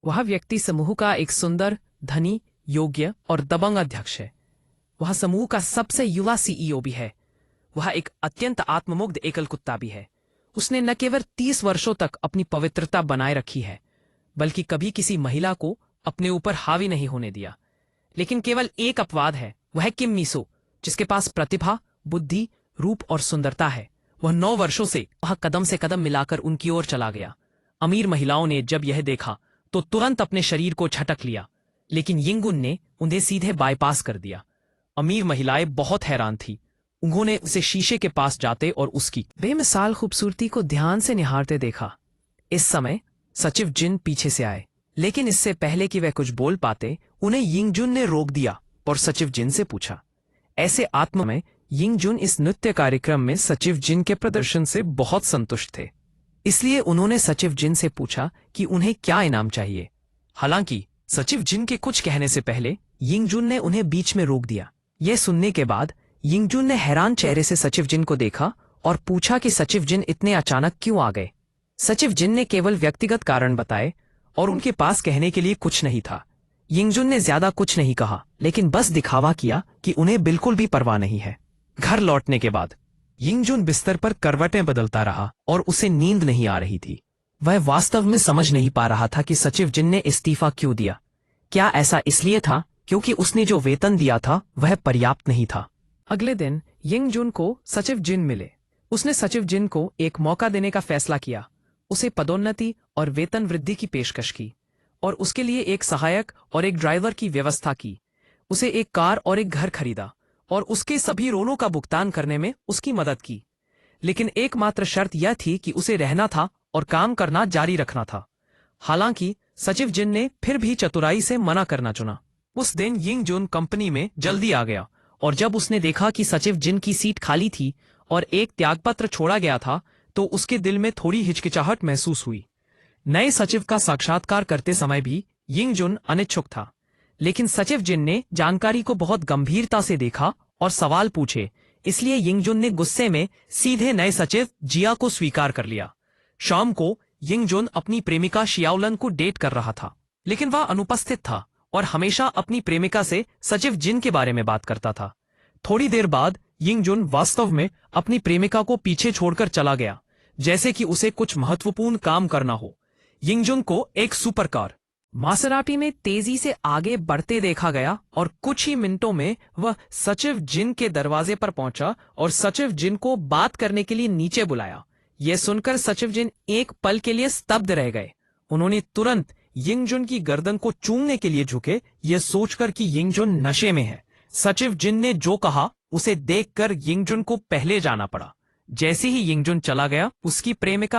वह व्यक्ति समूह का एक सुंदर, धनी, योग्य और दबंग अध्यक्ष है। वह समूह का सबसे युवा सीईओ भी है। वह एक अत्यंत आत्ममुग्ध एकल कुत्ता भी है। उसने न केवल 30 वर्षों तक अपनी पवित्रता बनाए रखी है, बल्कि कभी किसी महिला को अपने ऊपर हावी नहीं होने दिया। लेकिन केवल एक अपवाद है, वह है किम मिसो, जिसके पास प्रतिभा, बुद्धि, रूप और सुंदरता है। वह 9 वर्षों से वह कदम से कदम मिलाकर उनकी ओर चला गया। अमीर महिलाओं ने जब यह देखा तो तुरंत अपने शरीर को झटक लिया, लेकिन यिंगुन ने उन्हें सीधे बाईपास कर दिया। अमीर महिलाएं बहुत हैरान थी। उन्होंने उसे शीशे के पास जाते और उसकी बेमिसाल खूबसूरती को ध्यान से निहारते देखा। इस समय सचिव जिन पीछे से आए, लेकिन इससे पहले कि वह कुछ बोल पाते, उन्हें यिंगजुन ने रोक दिया और सचिव जिन से पूछा। ऐसे आत्म में यिंगजुन इस नृत्य कार्यक्रम में सचिव जिन के प्रदर्शन से बहुत संतुष्ट थे, इसलिए उन्होंने सचिव जिन से पूछा कि उन्हें क्या इनाम चाहिए। हालांकि सचिव जिन के कुछ कहने से पहले यिंगजुन ने उन्हें बीच में रोक दिया। यह सुनने के बाद यिंगजुन ने हैरान चेहरे से सचिव जिन को देखा और पूछा कि सचिव जिन इतने अचानक क्यों आ गए। सचिव जिन ने केवल व्यक्तिगत कारण बताए और उनके पास कहने के लिए कुछ नहीं था। यिंगजुन ने ज्यादा कुछ नहीं कहा, लेकिन बस दिखावा किया कि उन्हें बिल्कुल भी परवाह नहीं है। घर लौटने के बाद यिंगजुन बिस्तर पर करवटें बदलता रहा और उसे नींद नहीं आ रही थी। वह वास्तव में समझ नहीं पा रहा था कि सचिव जिन ने इस्तीफा क्यों दिया। क्या ऐसा इसलिए था क्योंकि उसने जो वेतन दिया था वह पर्याप्त नहीं था? अगले दिन यिंगजुन को सचिव जिन मिले। उसने सचिव जिन को एक मौका देने का फैसला किया। उसे पदोन्नति और वेतन वृद्धि की पेशकश की और उसके लिए एक सहायक और एक ड्राइवर की व्यवस्था की। उसे एक कार और एक घर खरीदा और उसके सभी ऋणों का भुगतान करने में उसकी मदद की। लेकिन एकमात्र शर्त यह थी कि उसे रहना था और काम करना जारी रखना था। हालांकि सचिव जिन ने फिर भी चतुराई से मना करना चुना। उस दिन यिंगजुन कंपनी में जल्दी आ गया और जब उसने देखा कि सचिव जिन की सीट खाली थी और एक त्यागपत्र छोड़ा गया था, तो उसके दिल में थोड़ी हिचकिचाहट महसूस हुई। नए सचिव का साक्षात्कार करते समय भी यिंगजुन अनिच्छुक था, लेकिन सचिव जिन ने जानकारी को बहुत गंभीरता से देखा और सवाल पूछे, इसलिए यिंगजुन ने गुस्से में सीधे नए सचिव जिया को स्वीकार कर लिया। शाम को यिंगजुन अपनी प्रेमिका शियाओलन को डेट कर रहा था, लेकिन वह अनुपस्थित था और हमेशा अपनी प्रेमिका से सचिव जिन के बारे में बात करता था। थोड़ी देर बाद यिंगजुन वास्तव में अपनी प्रेमिका को पीछे छोड़कर चला गया, जैसे कि उसे कुछ महत्वपूर्ण काम करना हो। यिंगजुन को एक सुपरकार मासेराटी में तेजी से आगे बढ़ते देखा गया और कुछ ही मिनटों में वह सचिव जिन के दरवाजे पर पहुंचा और सचिव जिन को बात करने के लिए नीचे बुलाया। यह सुनकर सचिव जिन एक पल के लिए स्तब्ध रह गए। उन्होंने तुरंत यिंगजुन की गर्दन को चूमने के लिए झुके, यह सोचकर कि यिंगजुन नशे में है। सचिव जिन ने जो कहा उसे देखकर यिंगजुन को पहले जाना पड़ा। जैसे ही यिंगजुन चला गया, उसकी प्रेमिका